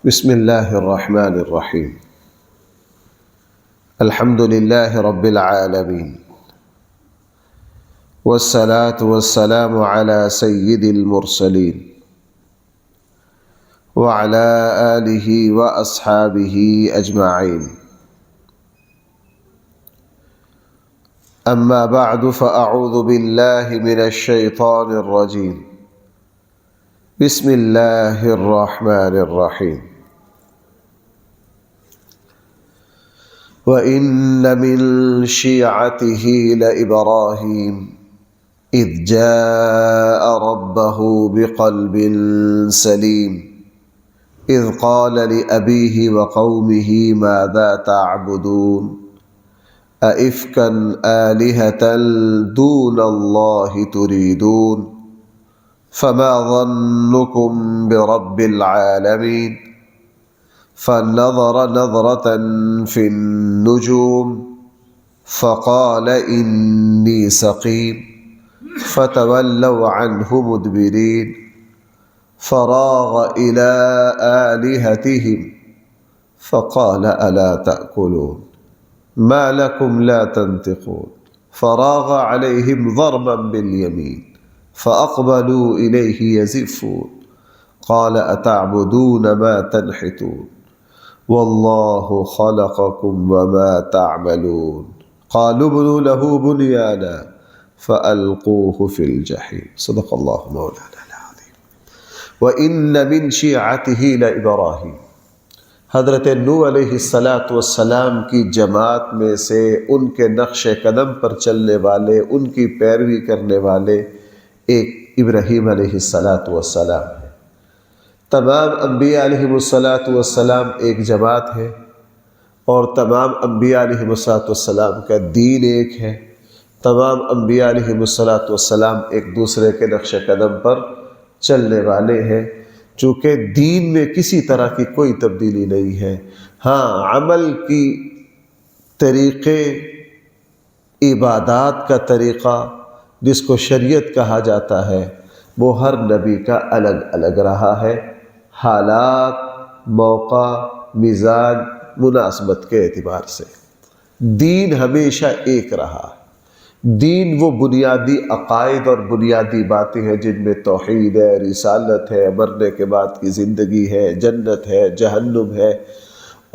بسم اللہ الرحمن الرحیم الحمد للہ رب العالمین والصلاة والسلام على سید المرسلین وعلى آلہ واصحابہ اجمعین اما بعد فاعوذ باللہ من الشیطان الرجیم بسم اللہ الرحمن الرحیم وَإِنَّ مِن شِيعَتِهِ لَإِبْرَاهِيمَ إِذْ جَاءَ رَبَّهُ بِقَلْبٍ سَلِيمٍ إِذْ قَالَ لِأَبِيهِ وَقَوْمِهِ مَاذَا تَعْبُدُونَ أَئِفْكًا آلِهَةً دُونَ اللَّهِ تُرِيدُونَ فَمَا ظَنُّكُمْ بِرَبِّ الْعَالَمِينَ فنظر نظرة في النجوم فقال إني سقيم فتولوا عنه مدبرين فراغ إلى آلهتهم فقال ألا تأكلون ما لكم لا تنطقون فراغ عليهم ضربا باليمين فأقبلوا إليه يزفون قال أتعبدون ما تنحتون واللہ خلقکم وما تعملون قالوا ابنوا له بنیانا فألقوه في الجحیم صدق اللہ مولانا العظیم وَإِنَّ مِن شِيعَتِهِ لَإِبْرَاهِيمَ حضرت نوح علیہ السلام کی جماعت میں سے ان کے نقش قدم پر چلنے والے، ان کی پیروی کرنے والے ایک ابراہیم علیہ السلام ہے۔ تمام انبیاء علیہ السلام ایک جماعت ہے، اور تمام انبیاء علیہ السلام کا دین ایک ہے۔ تمام انبیاء علیہ السلام ایک دوسرے کے نقش قدم پر چلنے والے ہیں، چونکہ دین میں کسی طرح کی کوئی تبدیلی نہیں ہے۔ ہاں، عمل کی طریقے، عبادات کا طریقہ جس کو شریعت کہا جاتا ہے، وہ ہر نبی کا الگ الگ رہا ہے، حالات، موقع، مزاج، مناسبت کے اعتبار سے۔ دین ہمیشہ ایک رہا ہے۔ دین وہ بنیادی عقائد اور بنیادی باتیں ہیں جن میں توحید ہے، رسالت ہے، مرنے کے بعد کی زندگی ہے، جنت ہے، جہنم ہے،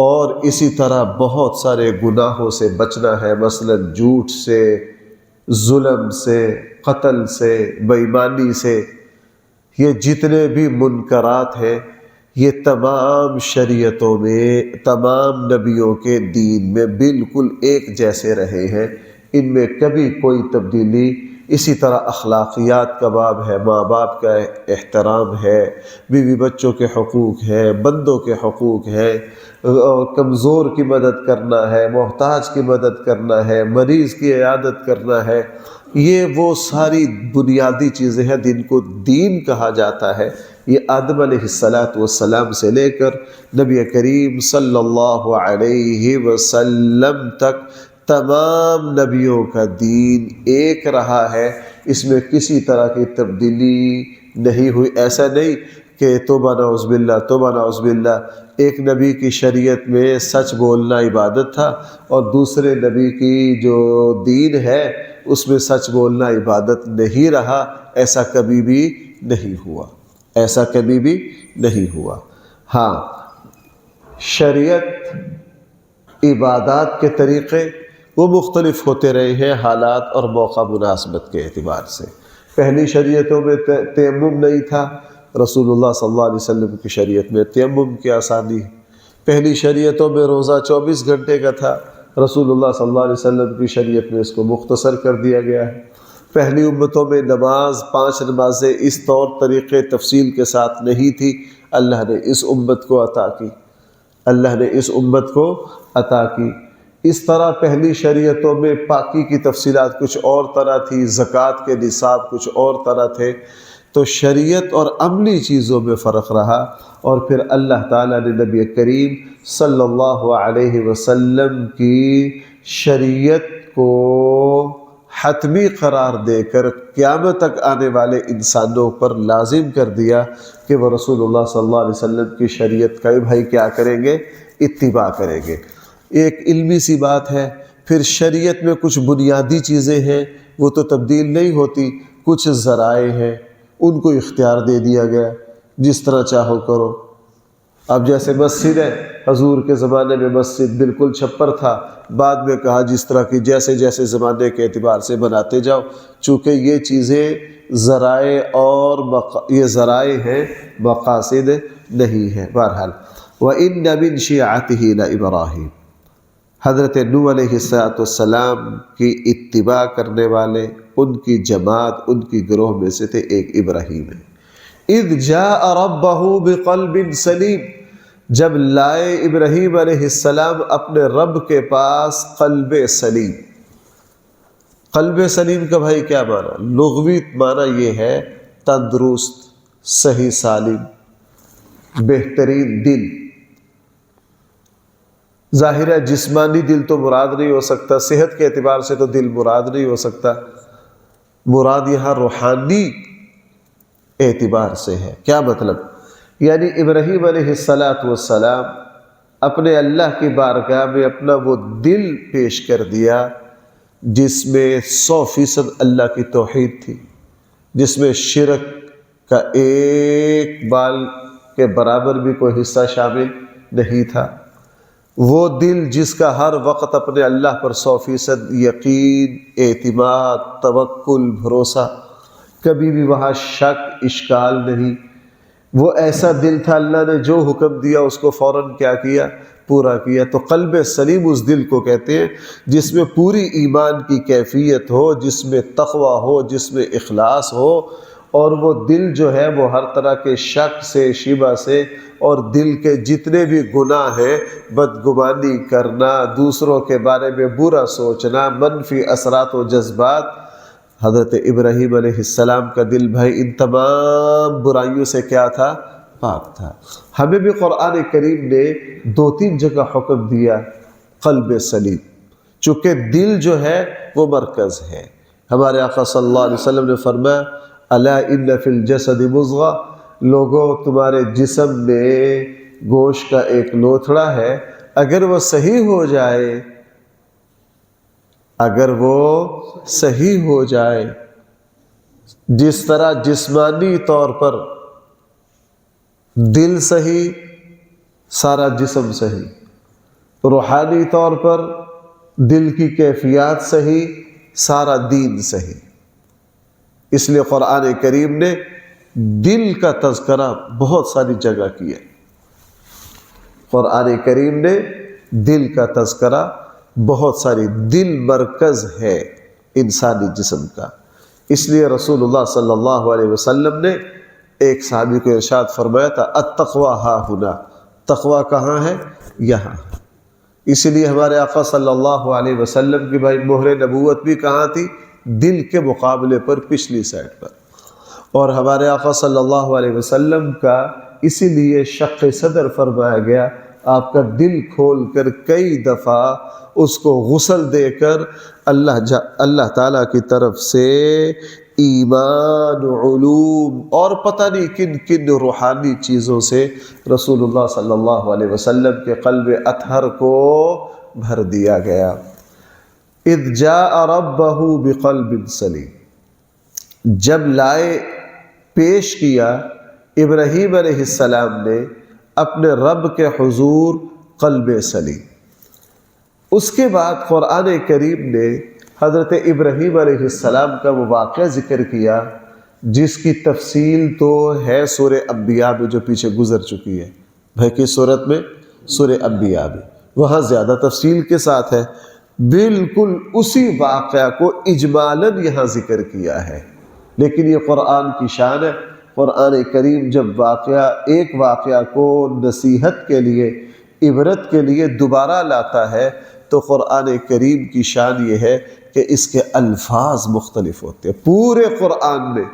اور اسی طرح بہت سارے گناہوں سے بچنا ہے، مثلا جھوٹ سے، ظلم سے، قتل سے، بے ایمانی سے۔ یہ جتنے بھی منکرات ہیں، یہ تمام شریعتوں میں، تمام نبیوں کے دین میں بالکل ایک جیسے رہے ہیں، ان میں کبھی کوئی تبدیلی۔ اسی طرح اخلاقیات کا باب ہے، ماں باپ کا احترام ہے، بیوی بچوں کے حقوق ہیں، بندوں کے حقوق ہیں، کمزور کی مدد کرنا ہے، محتاج کی مدد کرنا ہے، مریض کی عیادت کرنا ہے۔ یہ وہ ساری بنیادی چیزیں ہیں جن کو دین کہا جاتا ہے۔ یہ آدم علیہ السلام سے لے کر نبی کریم صلی اللہ علیہ وسلم تک تمام نبیوں کا دین ایک رہا ہے، اس میں کسی طرح کی تبدیلی نہیں ہوئی۔ ایسا نہیں کہ توبہ نعوذ باللہ، توبہ نعوذ باللہ، ایک نبی کی شریعت میں سچ بولنا عبادت تھا اور دوسرے نبی کی جو دین ہے اس میں سچ بولنا عبادت نہیں رہا۔ ایسا کبھی بھی نہیں ہوا، ایسا کبھی بھی نہیں ہوا۔ ہاں، شریعت، عبادات کے طریقے وہ مختلف ہوتے رہے ہیں حالات اور موقع مناسبت کے اعتبار سے۔ پہلی شریعتوں میں تیمم نہیں تھا، رسول اللہ صلی اللہ علیہ وسلم کی شریعت میں تیمم کی آسانی ہے۔ پہلی شریعتوں میں روزہ 24 گھنٹے کا تھا، رسول اللہ صلی اللہ علیہ وسلم کی شریعت میں اس کو مختصر کر دیا گیا ہے۔ پہلی امتوں میں نماز، 5 نمازیں اس طور طریقے تفصیل کے ساتھ نہیں تھی، اللہ نے اس امت کو عطا کی، اللہ نے اس امت کو عطا کی۔ اس طرح پہلی شریعتوں میں پاکی کی تفصیلات کچھ اور طرح تھی، زکوٰۃ کے نصاب کچھ اور طرح تھے، تو شریعت اور عملی چیزوں میں فرق رہا۔ اور پھر اللہ تعالیٰ نے نبی کریم صلی اللہ علیہ وسلم کی شریعت کو حتمی قرار دے کر قیامت تک آنے والے انسانوں پر لازم کر دیا کہ وہ رسول اللہ صلی اللہ علیہ وسلم کی شریعت کا بھائی کیا کریں گے؟ اتباع کریں گے۔ ایک علمی سی بات ہے، پھر شریعت میں کچھ بنیادی چیزیں ہیں وہ تو تبدیل نہیں ہوتی، کچھ ذرائع ہیں ان کو اختیار دے دیا گیا، جس طرح چاہو کرو۔ اب جیسے مسجد ہے، حضور کے زمانے میں مسجد بالکل چھپر تھا، بعد میں کہا جس طرح کی جیسے جیسے زمانے کے اعتبار سے بناتے جاؤ، چونکہ یہ چیزیں ذرائع اور یہ ذرائع ہیں، مقاصد نہیں ہیں۔ بہرحال وَإِنَّ مِن شِيعَتِهِ لَإِبْرَاهِيمَ، حضرت نوح علیہ السلام کی اتباع کرنے والے ان کی جماعت، ان کی گروہ میں سے تھے ایک ابراہیم ہے۔ اذ جاء ربہ بقلب سلیم، جب لائے ابراہیم علیہ السلام اپنے رب کے پاس قلب سلیم۔ قلب سلیم کا بھائی کیا معنی؟ لغوی معنی یہ ہے تندرست، صحیح سالم، بہترین دل۔ ظاہر ہے جسمانی دل تو مراد نہیں ہو سکتا، صحت کے اعتبار سے تو دل مراد نہیں ہو سکتا، مراد یہاں روحانی اعتبار سے ہے۔ کیا مطلب؟ یعنی ابراہیم علیہ السلام اپنے اللہ کی بارگاہ میں اپنا وہ دل پیش کر دیا جس میں 100% اللہ کی توحید تھی، جس میں شرک کا ایک بال کے برابر بھی کوئی حصہ شامل نہیں تھا۔ وہ دل جس کا ہر وقت اپنے اللہ پر 100% یقین، اعتماد، توکل، بھروسہ، کبھی بھی وہاں شک، اشکال نہیں۔ وہ ایسا دل تھا، اللہ نے جو حکم دیا اس کو فوراً کیا کیا؟ پورا کیا۔ تو قلب سلیم اس دل کو کہتے ہیں جس میں پوری ایمان کی کیفیت ہو، جس میں تقوی ہو، جس میں اخلاص ہو، اور وہ دل جو ہے وہ ہر طرح کے شک سے، شبہ سے، اور دل کے جتنے بھی گناہ ہیں، بدگمانی کرنا، دوسروں کے بارے میں برا سوچنا، منفی اثرات و جذبات، حضرت ابراہیم علیہ السلام کا دل بھائی ان تمام برائیوں سے کیا تھا؟ پاک تھا۔ ہمیں بھی قرآن کریم نے 2-3 جگہ حکم دیا قلب سلیم، چونکہ دل جو ہے وہ مرکز ہے۔ ہمارے آقا صلی اللہ علیہ وسلم نے فرمایا الا ان فی الجسد مضغہ، لوگوں تمہارے جسم میں گوشت کا ایک لوتھڑا ہے، اگر وہ صحیح ہو جائے، اگر وہ صحیح ہو جائے، جس طرح جسمانی طور پر دل صحیح، سارا جسم صحیح، روحانی طور پر دل کی کیفیات صحیح، سارا دین صحیح۔ اس لیے قرآن کریم نے دل کا تذکرہ بہت ساری جگہ کیا۔ قرآن کریم نے دل کا تذکرہ بہت ساری، دل مرکز ہے انسانی جسم کا۔ اس لیے رسول اللہ صلی اللہ علیہ وسلم نے ایک صحابی کو ارشاد فرمایا تھا التقویٰ ہا ہنا، تقویٰ کہاں ہے؟ یہاں۔ اسی لیے ہمارے آقا صلی اللہ علیہ وسلم کی بھائی مہر نبوت بھی کہاں تھی؟ دل کے مقابلے پر پچھلی سائڈ پر۔ اور ہمارے آقا صلی اللہ علیہ وسلم کا اسی لیے شق صدر فرمایا گیا، آپ کا دل کھول کر کئی دفعہ اس کو غسل دے کر اللہ تعالیٰ کی طرف سے ایمان، علوم اور پتہ نہیں کن کن روحانی چیزوں سے رسول اللہ صلی اللہ علیہ وسلم کے قلب اطہر کو بھر دیا گیا۔ اذ جاء ربہ بقلب سلیم، جب لائے پیش کیا ابراہیم علیہ السلام نے اپنے رب کے حضور قلب سلیم۔ اس کے بعد قرآن کریم نے حضرت ابراہیم علیہ السلام کا وہ واقعہ ذکر کیا جس کی تفصیل تو ہے سورہ انبیاء میں جو پیچھے گزر چکی ہے۔ بھائی کس صورت میں؟ سورہ انبیاء میں، وہاں زیادہ تفصیل کے ساتھ ہے۔ بالکل اسی واقعہ کو اجمالاً یہاں ذکر کیا ہے، لیکن یہ قرآن کی شان ہے۔ قرآن کریم جب ایک واقعہ کو نصیحت کے لیے، عبرت کے لیے دوبارہ لاتا ہے تو قرآن کریم کی شان یہ ہے کہ اس کے الفاظ مختلف ہوتے ہیں۔ پورے قرآن میں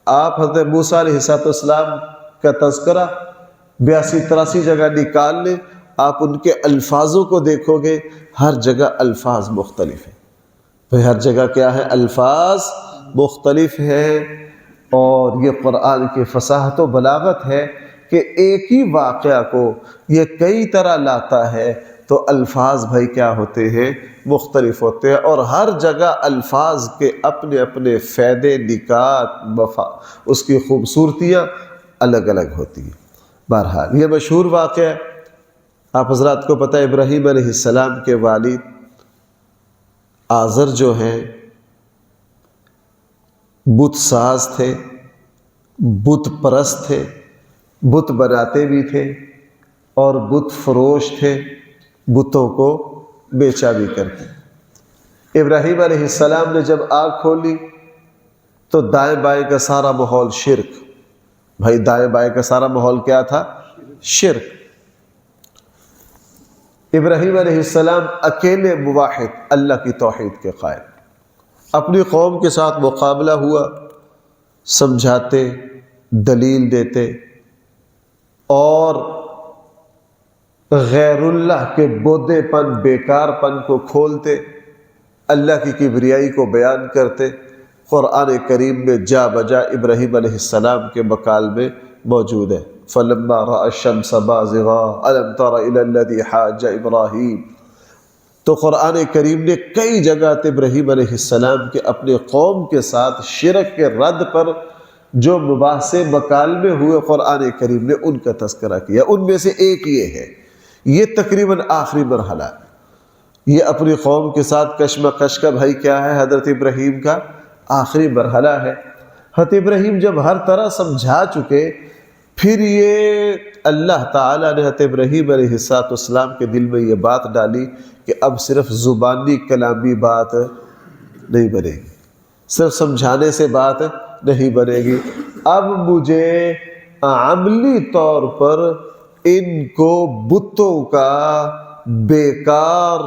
آپ حضرت موسیٰ علیہ السلام کا تذکرہ 82-83 جگہ نکال لیں، آپ ان کے الفاظوں کو دیکھو گے، ہر جگہ الفاظ مختلف ہیں۔ بھئی ہر جگہ کیا ہے؟ الفاظ مختلف ہیں، اور یہ قرآن کی فصاحت و بلاغت ہے کہ ایک ہی واقعہ کو یہ کئی طرح لاتا ہے، تو الفاظ بھائی کیا ہوتے ہیں؟ مختلف ہوتے ہیں، اور ہر جگہ الفاظ کے اپنے اپنے فائدے، نکات، اس کی خوبصورتیاں الگ الگ ہوتی ہیں۔ بہرحال یہ مشہور واقعہ ہے، آپ حضرات کو پتہ ہے، ابراہیم علیہ السلام کے والد آزر جو ہیں بت ساز تھے، بت پرست تھے، بت بناتے بھی تھے اور بت فروش تھے، بتوں کو بیچا بھی کرتے۔ ابراہیم علیہ السلام نے جب آنکھ کھولی تو دائیں بائیں کا سارا ماحول شرک۔ بھائی دائیں بائیں کا سارا ماحول کیا تھا؟ شرک۔ ابراہیم علیہ السلام اکیلے موحد، اللہ کی توحید کے قائل، اپنی قوم کے ساتھ مقابلہ ہوا، سمجھاتے، دلیل دیتے، اور غیر اللہ کے بودے پن، بیکار پن کو کھولتے، اللہ کی کبریائی کو بیان کرتے۔ قرآن کریم میں جا بجا ابراہیم علیہ السلام کے مقال میں موجود ہے، فَلَمَّا رَأَى الشَّمْسَ بَازِغَةً أَلَمْ تَرَ إِلَى الَّذِي حَاجَّ إِبْرَاهِيمَ۔ تو قرآن کریم نے کئی جگہ ابراہیم علیہ السلام کے اپنے قوم کے ساتھ شرک کے رد پر جو مباحثے مکالمے ہوئے، قرآن کریم نے ان کا تذکرہ کیا۔ ان میں سے ایک یہ ہے، یہ تقریباً آخری مرحلہ، یہ اپنی قوم کے ساتھ کشمکش کا بھائی کیا ہے؟ حضرت ابراہیم کا آخری مرحلہ ہے۔ حضرت ابراہیم جب ہر طرح سمجھا چکے، پھر یہ اللہ تعالیٰ نے حضرت ابراہیم علیہ السلام کے دل میں یہ بات ڈالی کہ اب صرف زبانی کلامی بات نہیں بنے گی، صرف سمجھانے سے بات نہیں بنے گی، اب مجھے عملی طور پر ان کو بتوں کا بیکار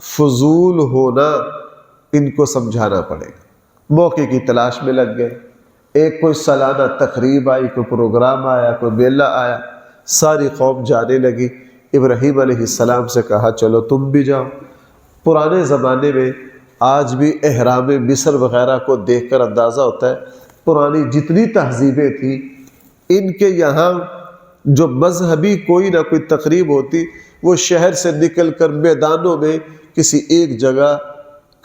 فضول ہونا ان کو سمجھانا پڑے گا۔ موقع کی تلاش میں لگ گئے، ایک کوئی سالانہ تقریب آئی، کوئی پروگرام آیا، کوئی میلہ آیا، ساری قوم جانے لگی۔ ابراہیم علیہ السلام سے کہا چلو تم بھی جاؤ۔ پرانے زمانے میں آج بھی احرام مصر وغیرہ کو دیکھ کر اندازہ ہوتا ہے پرانی جتنی تہذیبیں تھیں، ان کے یہاں جو مذہبی کوئی نہ کوئی تقریب ہوتی، وہ شہر سے نکل کر میدانوں میں کسی ایک جگہ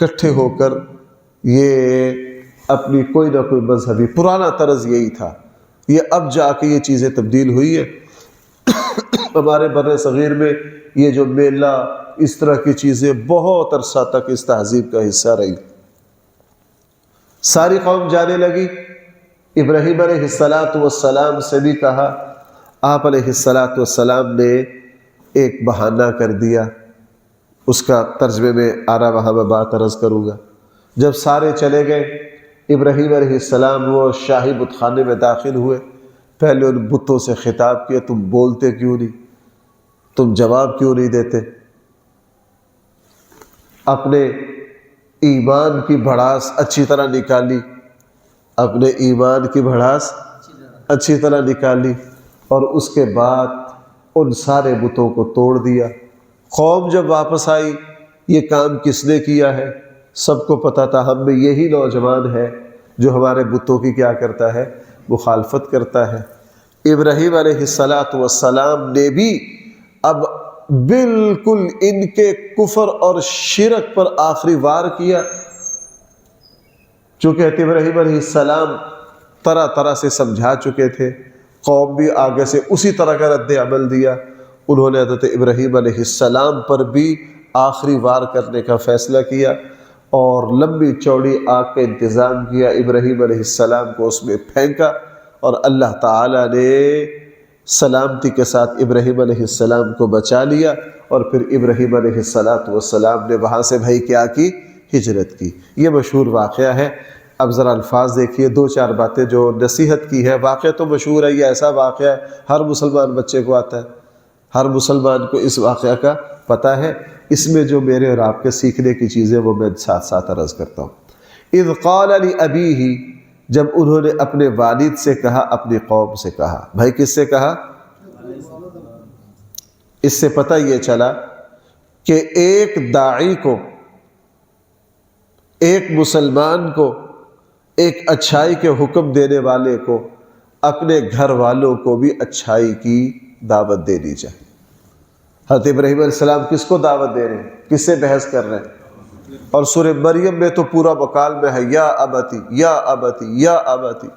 اکٹھے ہو کر یہ اپنی کوئی نہ کوئی مذہبی پرانا طرز یہی تھا۔ یہ اب جا کے یہ چیزیں تبدیل ہوئی ہیں۔ ہمارے بر صغیر میں یہ جو میلہ، اس طرح کی چیزیں بہت عرصہ تک اس تہذیب کا حصہ رہی۔ ساری قوم جانے لگی۔ ابراہیم علیہ السلام سے بھی کہا، آپ علیہ السلام نے ایک بہانہ کر دیا، اس کا ترجمے میں آرہا وہاں میں بات عرض کروں گا۔ جب سارے چلے گئے، ابراہیم علیہ السلام وہ شاہی بت خانے میں داخل ہوئے، پہلے ان بتوں سے خطاب کیا، تم بولتے کیوں نہیں، تم جواب کیوں نہیں دیتے؟ اپنے ایمان کی بھڑاس اچھی طرح نکالی، اپنے ایمان کی بھڑاس اچھی طرح نکالی، اور اس کے بعد ان سارے بتوں کو توڑ دیا۔ قوم جب واپس آئی، یہ کام کس نے کیا ہے؟ سب کو پتہ تھا ہم میں یہی نوجوان ہے جو ہمارے بتوں کی کیا کرتا ہے؟ مخالفت کرتا ہے۔ ابراہیم علیہ السلام نے بھی اب بالکل ان کے کفر اور شرک پر آخری وار کیا، چونکہ ابراہیم علیہ السلام طرح طرح سے سمجھا چکے تھے، قوم بھی آگے سے اسی طرح کا رد عمل دیا۔ انہوں نے حضرت ابراہیم علیہ السلام پر بھی آخری وار کرنے کا فیصلہ کیا، اور لمبی چوڑی آگ کا انتظام کیا، ابراہیم علیہ السلام کو اس میں پھینکا، اور اللہ تعالیٰ نے سلامتی کے ساتھ ابراہیم علیہ السلام کو بچا لیا، اور پھر ابراہیم علیہ السلام نے وہاں سے بھائی کیا کی؟ ہجرت کی۔ یہ مشہور واقعہ ہے۔ اب ذرا الفاظ دیکھیے، دو چار باتیں جو نصیحت کی ہے۔ واقعہ تو مشہور ہے، یہ ایسا واقعہ ہے ہر مسلمان بچے کو آتا ہے، ہر مسلمان کو اس واقعہ کا پتہ ہے۔ اس میں جو میرے اور آپ کے سیکھنے کی چیزیں وہ میں ساتھ ساتھ عرض کرتا ہوں۔ اذ قال لأبیہ، جب انہوں نے اپنے والد سے کہا، اپنی قوم سے کہا۔ بھائی کس سے کہا؟ اس سے پتہ یہ چلا کہ ایک داعی کو ایک مسلمان کو، ایک اچھائی کے حکم دینے والے کو اپنے گھر والوں کو بھی اچھائی کی دعوت دینی چاہیے۔ حضرت ابراہیم علیہ السلام کس کو دعوت دے رہے ہیں؟ کس سے بحث کر رہے ہیں؟ اور سورہ مریم میں تو پورا وقال میں ہے یا ابتی یا ابتی یا ابتی۔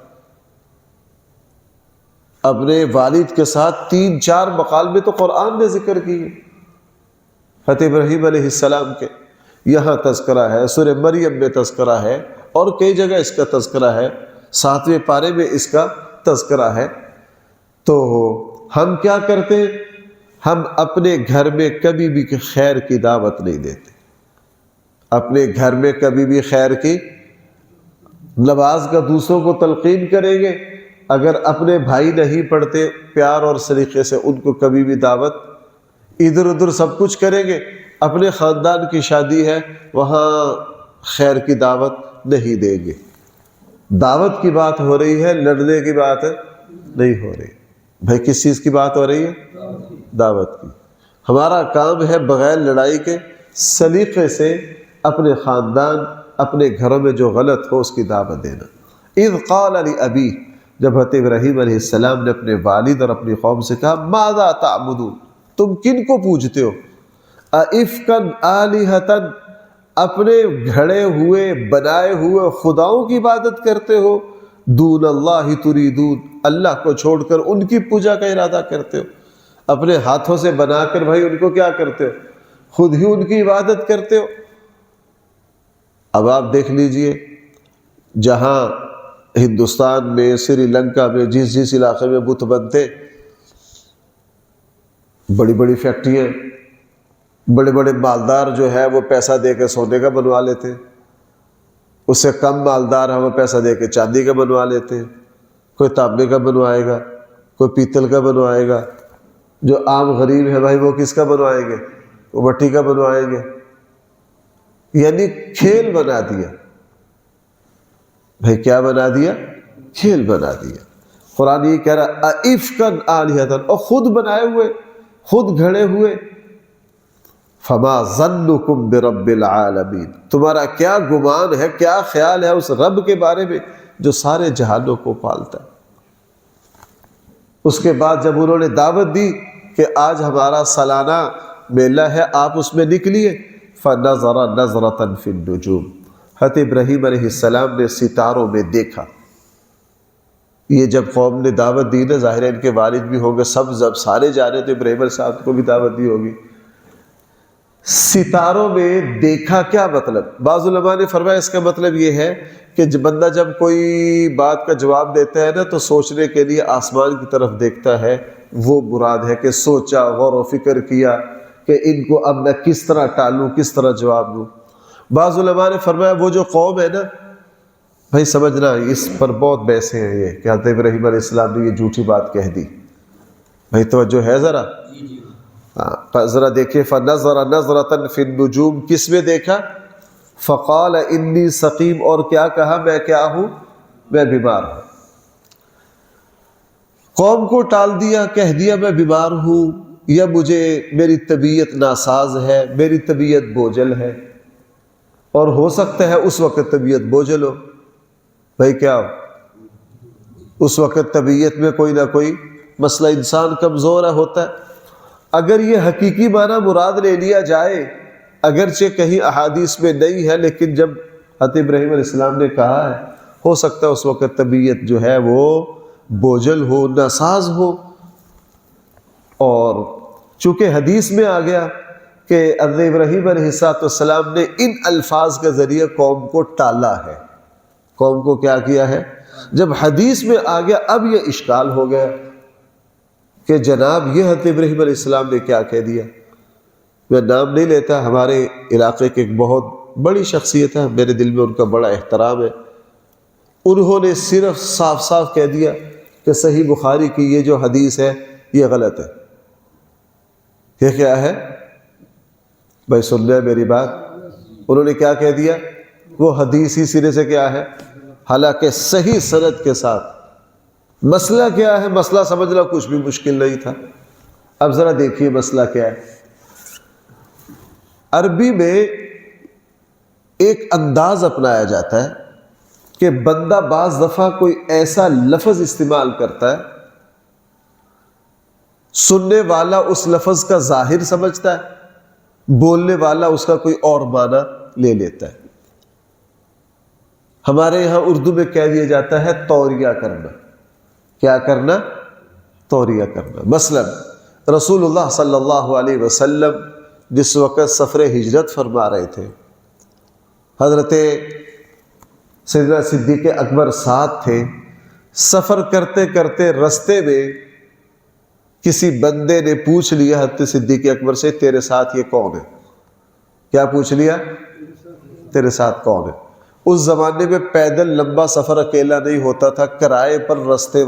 اپنے والد کے ساتھ 3-4 مقال میں تو قرآن نے ذکر کی ہے حضرت ابراہیم علیہ السلام کے۔ یہاں تذکرہ ہے، سورہ مریم میں تذکرہ ہے، اور کئی جگہ اس کا تذکرہ ہے، 7ویں پارے میں اس کا تذکرہ ہے۔ تو ہم کیا کرتے ہیں؟ ہم اپنے گھر میں کبھی بھی خیر کی دعوت نہیں دیتے، اپنے گھر میں کبھی بھی خیر کی نماز کا دوسروں کو تلقین کریں گے، اگر اپنے بھائی نہیں پڑھتے پیار اور سلیقے سے ان کو کبھی بھی دعوت، ادھر ادھر سب کچھ کریں گے۔ اپنے خاندان کی شادی ہے، وہاں خیر کی دعوت نہیں دیں گے۔ دعوت کی بات ہو رہی ہے، لڑنے کی بات نہیں ہو رہی۔ بھائی کس چیز کی بات ہو رہی ہے؟ دعوت کی۔ ہمارا کام ہے بغیر لڑائی کے سلیقے سے اپنے خاندان، اپنے گھروں میں جو غلط ہو اس کی دعوت دینا۔ اذ قال لأبیہ، جب حضرت ابراہیم علیہ السلام نے اپنے والد اور اپنی قوم سے کہا ماذا تعبدون، تم کن کو پوجتے ہو؟ ائفکا آلہۃ، اپنے گھڑے ہوئے بنائے ہوئے خداؤں کی عبادت کرتے ہو، دون اللہ تریدون، اللہ کو چھوڑ کر ان کی پوجا کا ارادہ کرتے ہو، اپنے ہاتھوں سے بنا کر بھائی ان کو کیا کرتے ہو؟ خود ہی ان کی عبادت کرتے ہو۔ اب آپ دیکھ لیجئے، جہاں ہندوستان میں، سری لنکا میں، جس علاقے میں بت بنتے، بڑی بڑی فیکٹریاں، بڑے بڑے مالدار جو ہے وہ پیسہ دے کے سونے کا بنوا لیتے، اس سے کم مالدار ہے وہ پیسہ دے کے چاندی کا بنوا لیتے ہیں، کوئی تانبے کا بنوائے گا، کوئی پیتل کا بنوائے گا، جو عام غریب ہے بھائی وہ کس کا بنوائیں گے؟ وہ مٹی کا بنوائیں گے۔ یعنی کھیل بنا دیا بھائی، کیا بنا دیا؟ کھیل بنا دیا۔ قرآن یہ کہہ رہا ائفکا آلہۃ، اور خود بنائے ہوئے، خود گھڑے ہوئے۔ فما ظنکم برب العالمین، تمہارا کیا گمان ہے، کیا خیال ہے اس رب کے بارے میں جو سارے جہانوں کو پالتا ہے۔ اس کے بعد جب انہوں نے دعوت دی کہ آج ہمارا سالانہ میلہ ہے، آپ اس میں نکلیے، فنظر نظرۃ فی النجوم، حضرت ابراہیم علیہ السلام نے ستاروں میں دیکھا۔ یہ جب قوم نے دعوت دی نا، ظاہر ہے ان کے والد بھی ہوں گے، سب جب سارے جا رہے تو ابراہیم علیہ السلام کو بھی دعوت دی ہوگی۔ ستاروں میں دیکھا کیا مطلب؟ بعض علماء نے فرمایا اس کا مطلب یہ ہے کہ بندہ جب کوئی بات کا جواب دیتا ہے نا تو سوچنے کے لیے آسمان کی طرف دیکھتا ہے، وہ مراد ہے کہ سوچا، غور و فکر کیا کہ ان کو اب میں کس طرح ٹالوں، کس طرح جواب دوں۔ بعض علماء نے فرمایا وہ جو قوم ہے نا، بھائی سمجھنا اس پر بہت بحثیں ہیں یہ کہ حضرت ابراہیم علیہ السلام نے یہ جھوٹی بات کہہ دی، بھائی توجہ ہے ذرا؟ ذرا دیکھیں، فنظر نظرۃ فی النجوم، کس میں دیکھا؟ فقال انی سقیم، اور کیا کہا؟ میں کیا ہوں؟ میں بیمار ہوں۔ قوم کو ٹال دیا، کہہ دیا میں بیمار ہوں، یا مجھے میری طبیعت ناساز ہے، میری طبیعت بوجھل ہے، اور ہو سکتا ہے اس وقت طبیعت بوجھل ہو، بھائی کیا ہو؟ اس وقت طبیعت میں کوئی نہ کوئی مسئلہ، انسان کمزور ہوتا ہے۔ اگر یہ حقیقی معنی مراد لے لیا جائے، اگرچہ کہیں احادیث میں نہیں ہے، لیکن جب حضرت ابراہیم علیہ السلام نے کہا ہے، ہو سکتا ہے اس وقت طبیعت جو ہے وہ بوجھل ہو، ناساز ہو۔ اور چونکہ حدیث میں آ گیا کہ حضرت ابراہیم علیہ السلام نے ان الفاظ کے ذریعے قوم کو ٹالا ہے، قوم کو کیا کیا ہے؟ جب حدیث میں آ گیا اب یہ اشکال ہو گیا کہ جناب یہ حضرت ابراہیم علیہ السلام نے کیا کہہ دیا۔ میں نام نہیں لیتا، ہمارے علاقے کے ایک بہت بڑی شخصیت ہے، میرے دل میں ان کا بڑا احترام ہے، انہوں نے صرف صاف صاف کہہ دیا کہ صحیح بخاری کی یہ جو حدیث ہے یہ غلط ہے۔ یہ کیا ہے بھائی؟ سن لیں میری بات، انہوں نے کیا کہہ دیا؟ وہ حدیث ہی سرے سے کیا ہے، حالانکہ صحیح سند کے ساتھ۔ مسئلہ کیا ہے؟ مسئلہ سمجھنا کچھ بھی مشکل نہیں تھا۔ اب ذرا دیکھیے مسئلہ کیا ہے۔ عربی میں ایک انداز اپنایا جاتا ہے کہ بندہ بعض دفعہ کوئی ایسا لفظ استعمال کرتا ہے، سننے والا اس لفظ کا ظاہر سمجھتا ہے، بولنے والا اس کا کوئی اور معنی لے لیتا ہے۔ ہمارے یہاں اردو میں کہہ دیا جاتا ہے توریہ کرنا۔ کیا کرنا؟ توریہ کرنا۔ مثلا رسول اللہ صلی اللہ علیہ وسلم جس وقت سفر ہجرت فرما رہے تھے، حضرت سیدنا صدیق اکبر ساتھ تھے، سفر کرتے کرتے رستے میں کسی بندے نے پوچھ لیا حضرت صدیق اکبر سے، تیرے ساتھ یہ کون ہے؟ کیا پوچھ لیا؟ تیرے ساتھ کون ہے؟ اس زمانے میں پیدل لمبا سفر اکیلا نہیں ہوتا تھا، کرائے پر رستے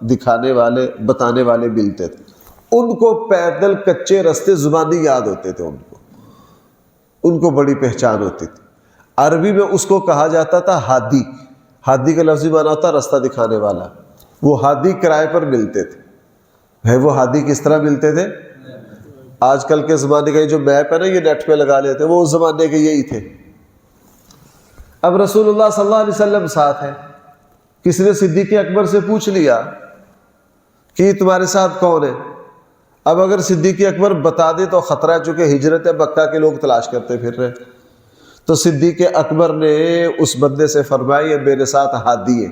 دکھانے والے بتانے والے ملتے تھے، ان کو پیدل کچے رستے زبانی یاد ہوتے تھے، ان کو بڑی پہچان ہوتی تھی۔ عربی میں اس کو کہا جاتا تھا ہادی۔ ہادی کا لفظی معنی ہوتا رستہ دکھانے والا۔ وہ ہادی کرائے پر ملتے تھے۔ بھائی وہ ہادی کس طرح ملتے تھے؟ آج کل کے زمانے کا یہ جو میپ ہے نا، یہ نیٹ پہ لگا لیتے، وہ اس زمانے کے یہی تھے۔ اب رسول اللہ صلی اللہ علیہ وسلم ساتھ ہے، کسی نے صدیق اکبر سے پوچھ لیا کہ یہ تمہارے ساتھ کون ہے؟ اب اگر صدیق اکبر بتا دے تو خطرہ ہے، چونکہ ہجرت ہے، مکہ کے لوگ تلاش کرتے پھر رہے۔ تو صدیق اکبر نے اس بندے سے فرمایا یہ میرے ساتھ ہادی ہے۔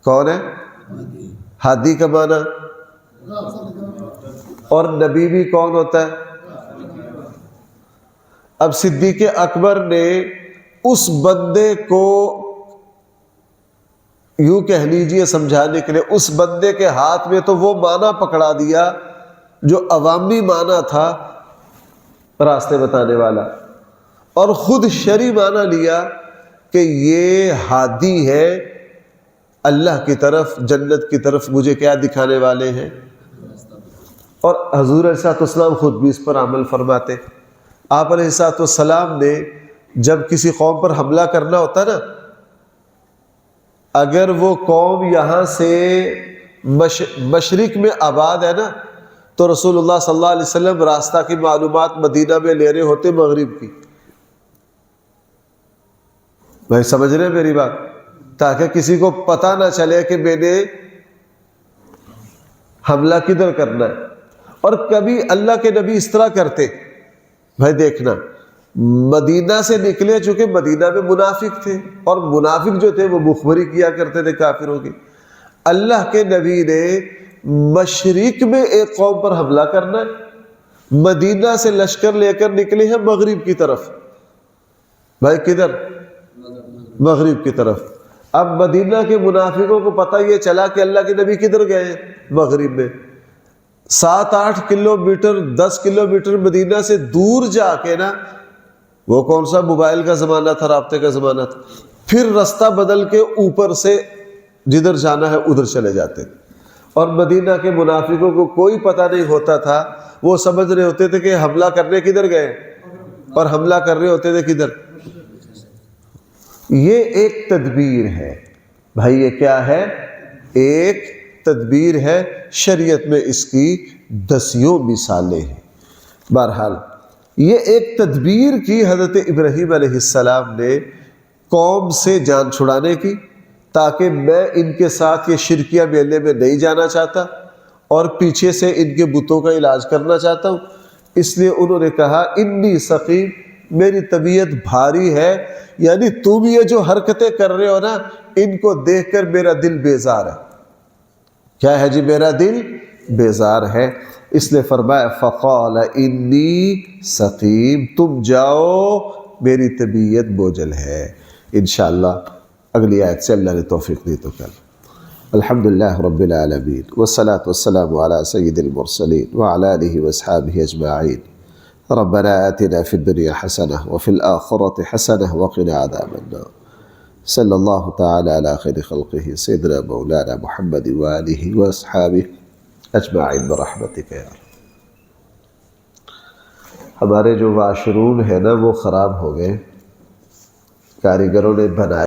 کون ہے؟ ہادی کا معنی؟ اور نبی بھی کون ہوتا ہے؟ اب صدیق اکبر نے اس بندے کو یوں کہہ لیجئے سمجھانے کے لیے، اس بندے کے ہاتھ میں تو وہ معنی پکڑا دیا جو عوامی معنی تھا راستے بتانے والا، اور خود شرعی معنی لیا کہ یہ ہادی ہے، اللہ کی طرف، جنت کی طرف مجھے کیا دکھانے والے ہیں۔ اور حضور علیہ السلام خود بھی اس پر عمل فرماتے۔ آپ علیہ السلام نے جب کسی قوم پر حملہ کرنا ہوتا نا، اگر وہ قوم یہاں سے مشرق میں آباد ہے نا، تو رسول اللہ صلی اللہ علیہ وسلم راستہ کی معلومات مدینہ میں لے رہے ہوتے مغرب کی۔ بھائی سمجھ رہے ہیں میری بات؟ تاکہ کسی کو پتہ نہ چلے کہ میں نے حملہ کدھر کرنا ہے۔ اور کبھی اللہ کے نبی اس طرح کرتے، بھائی دیکھنا، مدینہ سے نکلے، چونکہ مدینہ میں منافق تھے، اور منافق جو تھے وہ مخبری کیا کرتے تھے کافروں کی۔ اللہ کے نبی نے مشرق میں ایک قوم پر حملہ کرنا ہے، مدینہ سے لشکر لے کر نکلے ہیں مغرب کی طرف۔ بھائی کدھر؟ مغرب کی طرف۔ اب مدینہ کے منافقوں کو پتہ یہ چلا کہ اللہ کے نبی کدھر گئے ہیں؟ مغرب میں۔ 7-8 کلومیٹر 10 کلومیٹر مدینہ سے دور جا کے نا، وہ کون سا موبائل کا زمانہ تھا، رابطے کا زمانہ تھا، پھر رستہ بدل کے اوپر سے جدھر جانا ہے ادھر چلے جاتے۔ اور مدینہ کے منافقوں کو کوئی پتہ نہیں ہوتا تھا، وہ سمجھ رہے ہوتے تھے کہ حملہ کرنے کدھر گئے، اور حملہ کر رہے ہوتے تھے کدھر۔ یہ ایک تدبیر ہے بھائی، یہ کیا ہے؟ ایک تدبیر ہے، شریعت میں اس کی دسیوں مثالیں ہیں۔ بہرحال یہ ایک تدبیر کی حضرت ابراہیم علیہ السلام نے قوم سے جان چھڑانے کی، تاکہ میں ان کے ساتھ یہ شرکیہ میلے میں نہیں جانا چاہتا، اور پیچھے سے ان کے بتوں کا علاج کرنا چاہتا ہوں۔ اس لیے انہوں نے کہا انی سقیم، میری طبیعت بھاری ہے، یعنی تم یہ جو حرکتیں کر رہے ہو نا، ان کو دیکھ کر میرا دل بیزار ہے۔ کیا ہے جی؟ میرا دل بیزار ہے۔ اس لیے فرمایا فقال انی سقیم، تم جاؤ، میری طبیعت بوجھل ہے۔ انشاءاللہ اگلی آیت سے اللہ نے توفیق دی تو کل۔ الحمدللہ رب العالمین، والصلاة والسلام علی سید المرسلین وعلی آلہ واصحابہ اجمعین۔ ربنا آتنا فی الدنیا حسنہ وفی الآخرة حسنہ وقنا عذاب النار۔ صلی اللہ تعالی علی خیر خلقہ سیدنا مولانا محمد وآلہ واصحابہ اجمعین برحمتک یا رب۔ ہمارے جو واش روم ہے نا وہ خراب ہو گئے، کاریگروں نے بنائے